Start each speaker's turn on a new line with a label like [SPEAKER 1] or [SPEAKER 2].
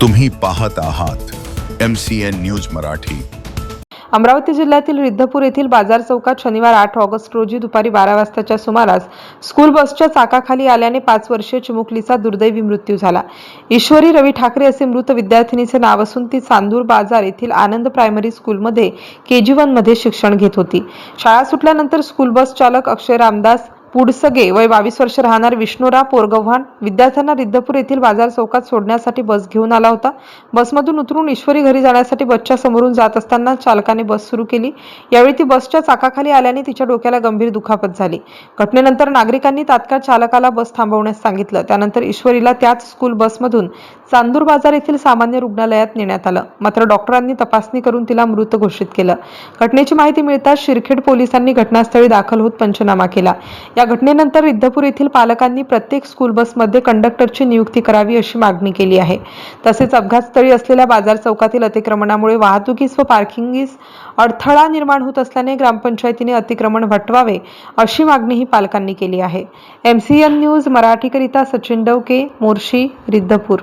[SPEAKER 1] तुम्ही पाहत आहात MCN न्यूज मराठी।
[SPEAKER 2] अमरावती जिल्ह्यातील रिद्धपूर येथील बाजार चौकात शनिवार 8 ऑगस्ट रोजी दुपारी 12 वाजताच्या सुमारास स्कूल बसच्या चाकाखाली आल्याने 5 वर्षीय चिमुकलीचा दुर्दैवी मृत्यू झाला। ईश्वरी रवी ठाकरे असे मृत विद्यार्थिनीचे नाव असून ती चांदूर बाजार येथील आनंद प्रायमरी स्कूलमध्ये KG1 मध्ये शिक्षण घेत होती। शाळा सुटल्यानंतर स्कूल बस चालक अक्षय रामदास पुडसगे वय 22 वर्ष राहणार विष्णुराव पोरगव्हाण विद्यार्थ्यांना रिद्धपूर येथील बाजार चौकात सोडण्यासाठी बस घेऊन आला होता। बसमधून उतरून ईश्वरी घरी जाण्यासाठी बसच्या समोरून जात असताना चालकाने बस सुरू केली। यावेळी ती बसच्या चाकाखाली आल्याने तिच्या डोक्याला गंभीर दुखापत झाली। घटनेनंतर नागरिकांनी तात्काळ चालकाला बस थांबवण्यास सांगितलं। त्यानंतर ईश्वरीला त्याच स्कूल बसमधून चांदूर बाजार येथील सामान्य रुग्णालयात नेण्यात आलं, मात्र डॉक्टरांनी तपासणी करून तिला मृत घोषित केलं। घटनेची माहिती मिळताच शिरखेड पोलिसांनी घटनास्थळी दाखल होत पंचनामा केला। या घटनेनंतर रिद्धपूर येथील पालकांनी प्रत्येक स्कूल बसमध्ये कंडक्टरची नियुक्ती करावी अशी मागणी केली आहे। तसेच अपघातस्थळी असलेल्या बाजार चौकातील अतिक्रमणामुळे वाहतुकीस व पार्किंगीस अडथळा निर्माण होत असल्याने ग्रामपंचायतीने अतिक्रमण हटवावे अशी मागणीही पालकांनी केली आहे। MCN न्यूज मराठीकरिता सचिन डवके, मोर्शी, रिद्धपूर।